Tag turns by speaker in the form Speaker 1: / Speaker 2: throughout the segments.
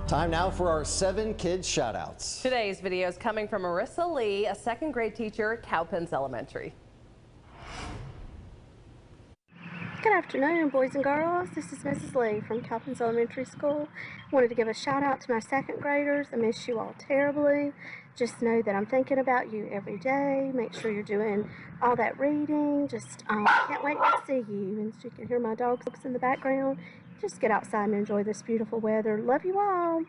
Speaker 1: Time now for our 7 kids shout-outs.
Speaker 2: Today's video is coming from Marissa Lee, a second grade teacher at Cowpens Elementary.
Speaker 3: Good afternoon, boys and girls. This is Mrs. Lee from Cowpens Elementary School. Wanted to give a shout out to my second graders. I miss you all terribly. Just know that I'm thinking about you every day. Make sure you're doing all that reading. Just can't wait to see you. And you can hear my dogs in the background. Just get outside and enjoy this beautiful weather. Love you all.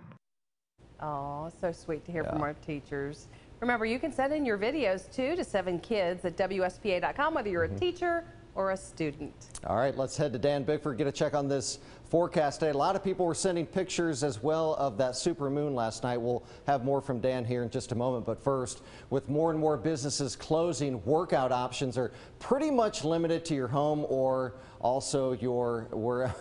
Speaker 2: Oh, so sweet to hear from our teachers. Remember, you can send in your videos too to 7kids at WSPA.com, whether you're a teacher or a student.
Speaker 1: All right, let's head to Dan Bickford, get a check on this forecast day. A lot of people were sending pictures as well of that super moon last night. We'll have more from Dan here in just a moment. But first, with more and more businesses closing, workout options are pretty much limited to your home or also your,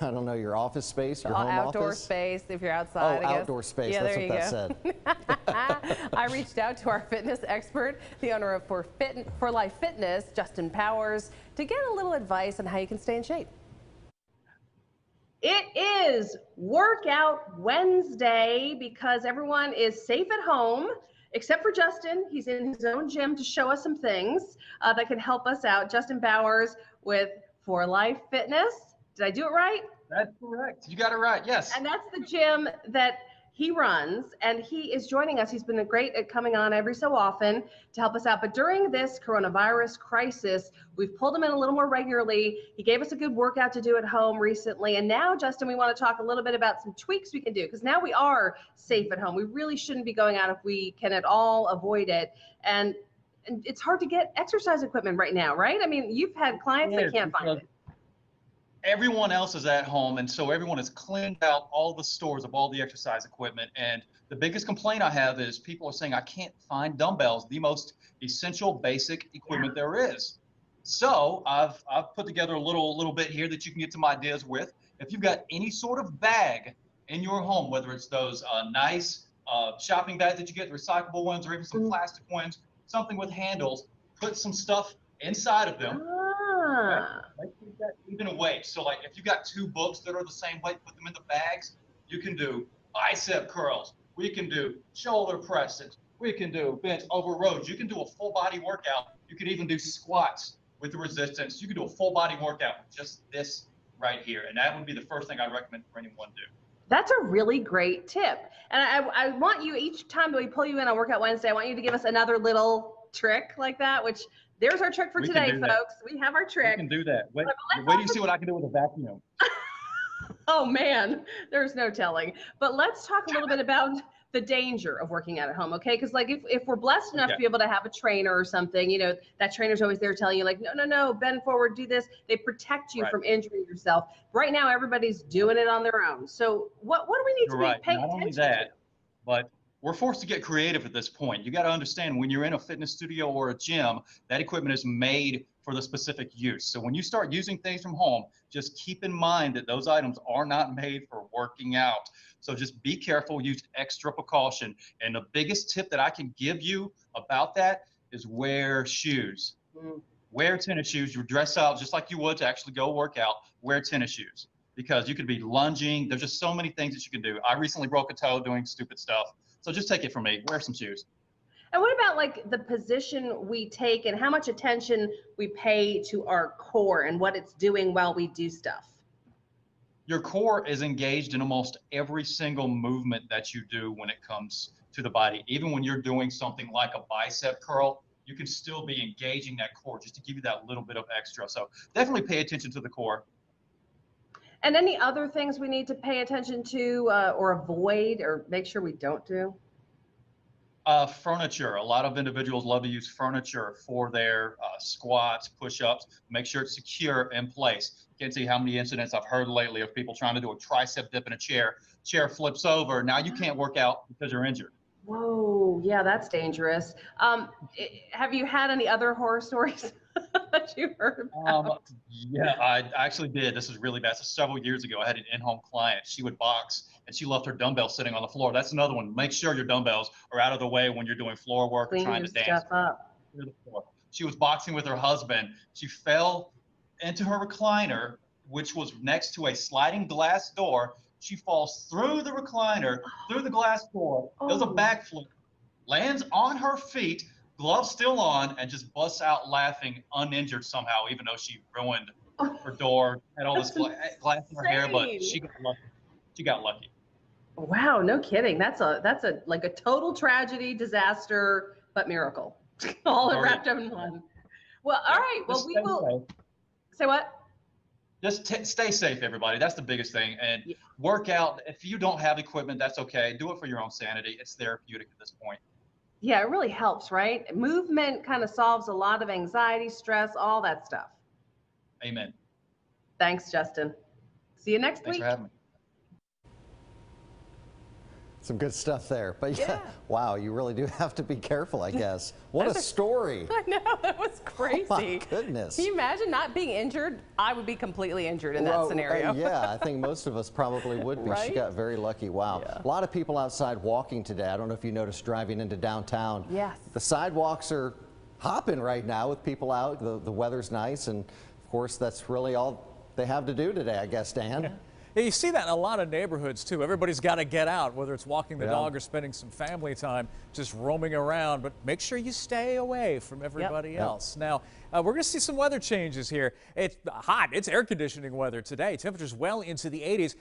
Speaker 1: I don't know, your office space, your home
Speaker 2: outdoor
Speaker 1: office.
Speaker 2: Space if you're outside.
Speaker 1: Oh, outdoor space.
Speaker 2: Yeah,
Speaker 1: that's what that
Speaker 2: said. I reached out to our fitness expert, the owner of For Life Fitness, Justin Powers, to get a little advice on how you can stay in shape.
Speaker 4: It is Workout Wednesday because everyone is safe at home, except for Justin. He's in his own gym to show us some things that can help us out. Justin Bowers with For Life Fitness. Did I do it right?
Speaker 5: That's correct. You got it right, yes.
Speaker 4: And that's the gym that he runs, and he is joining us. He's been great at coming on every so often to help us out. But during this coronavirus crisis, we've pulled him in a little more regularly. He gave us a good workout to do at home recently. And now, Justin, we want to talk a little bit about some tweaks we can do, because now we are safe at home. We really shouldn't be going out if we can at all avoid it. And it's hard to get exercise equipment right now, right? I mean, you've had clients that can't find it.
Speaker 5: Everyone else is at home, and so everyone has cleaned out all the stores of all the exercise equipment. And the biggest complaint I have is people are saying, I can't find dumbbells, the most essential basic equipment there is. So I've put together a little bit here that you can get some ideas with. If you've got any sort of bag in your home, whether it's those nice shopping bags that you get, recyclable ones, or even some plastic ones, something with handles, put some stuff inside of them. Right? Make that even a weight. So like if you got 2 books that are the same weight, put them in the bags. You can do bicep curls. We can do shoulder presses. We can do bench over rows. You can do a full body workout. You can even do squats with the resistance. You can do a full body workout with just this right here. And that would be the first thing I recommend for anyone to do.
Speaker 4: That's a really great tip. And I want you, each time that we pull you in on Workout Wednesday, I want you to give us another little trick like that, which there's our trick for today, folks. We have our trick.
Speaker 5: We can do that. Wait till you see what I can do with a vacuum.
Speaker 4: Oh, man, there's no telling. But let's talk a little bit about the danger of working out at home, okay? Because, like, if we're blessed enough to be able to have a trainer or something, you know, that trainer's always there telling you, like, no, bend forward, do this. They protect you from injuring yourself. Right now, everybody's doing it on their own. So what do we need to be paying attention to? Not only that,
Speaker 5: but we're forced to get creative at this point. You got to understand, when you're in a fitness studio or a gym, that equipment is made for the specific use. So when you start using things from home, just keep in mind that those items are not made for working out. So just be careful, use extra precaution. And the biggest tip that I can give you about that is wear shoes. Wear tennis shoes. You dress out just like you would to actually go work out. Wear tennis shoes, because you could be lunging. There's just so many things that you can do. I recently broke a toe doing stupid stuff. So just take it from me, wear some shoes.
Speaker 4: And what about like the position we take and how much attention we pay to our core and what it's doing while we do stuff?
Speaker 5: Your core is engaged in almost every single movement that you do when it comes to the body. Even when you're doing something like a bicep curl, you can still be engaging that core just to give you that little bit of extra. So definitely pay attention to the core.
Speaker 4: And any other things we need to pay attention to or avoid or make sure we don't do?
Speaker 5: Furniture. A lot of individuals love to use furniture for their squats, push-ups. Make sure it's secure in place. Can't see how many incidents I've heard lately of people trying to do a tricep dip in a chair. Chair flips over. Now you can't work out because you're injured.
Speaker 4: Whoa, yeah, that's dangerous. Have you had any other horror stories that you heard about?
Speaker 5: Yeah, I actually did. This is really bad. So several years ago, I had an in-home client. She would box, and she left her dumbbells sitting on the floor. That's another one. Make sure your dumbbells are out of the way when you're doing floor work or trying to dance. She was boxing with her husband. She fell into her recliner, which was next to a sliding glass door, She falls through the recliner, through the glass door, does a
Speaker 4: Oh.
Speaker 5: backflip, lands on her feet, gloves still on, and just busts out laughing uninjured somehow, even though she ruined her door, had all this glass in her hair, but
Speaker 4: insane.
Speaker 5: she got lucky. She got lucky.
Speaker 4: Wow, no kidding. That's a like a total tragedy, disaster, but miracle. All
Speaker 5: Oh,
Speaker 4: wrapped up in one. Well, all right. Well,
Speaker 5: Just
Speaker 4: we
Speaker 5: stay
Speaker 4: will
Speaker 5: safe.
Speaker 4: say what?
Speaker 5: Just stay safe, everybody. That's the biggest thing. And
Speaker 4: Yeah.
Speaker 5: work out. If you don't have equipment, that's okay. Do it for your own sanity. It's therapeutic at this point.
Speaker 4: Yeah, it really helps, right? Movement kind of solves a lot of anxiety, stress, all that stuff.
Speaker 5: Amen.
Speaker 4: Thanks, Justin. See you next
Speaker 5: Thanks
Speaker 4: week.
Speaker 5: for having me.
Speaker 1: Some good stuff there. But yeah,
Speaker 2: Yeah.
Speaker 1: wow, you really do have to be careful, I guess. What a story.
Speaker 2: I know, that was crazy.
Speaker 1: Oh my goodness.
Speaker 2: Can you imagine not being injured? I would be completely injured in that
Speaker 1: Well,
Speaker 2: scenario.
Speaker 1: yeah, I think most of us probably would be. She
Speaker 2: Right?
Speaker 1: got very lucky. Wow.
Speaker 2: Yeah.
Speaker 1: A lot of people outside walking today. I don't know if you noticed driving into downtown.
Speaker 2: Yes.
Speaker 1: The sidewalks are hopping right now with people out. The weather's nice, and of course, that's really all they have to do today, I guess, Dan.
Speaker 6: Yeah, you see that in a lot of neighborhoods too. Everybody's got to get out, whether it's walking the
Speaker 1: Yeah.
Speaker 6: dog or spending some family time just roaming around, but make sure you stay away from everybody
Speaker 1: Yep.
Speaker 6: else. Now, we're going to see some weather changes here. It's hot. It's air conditioning weather today. Temperatures well into the 80s.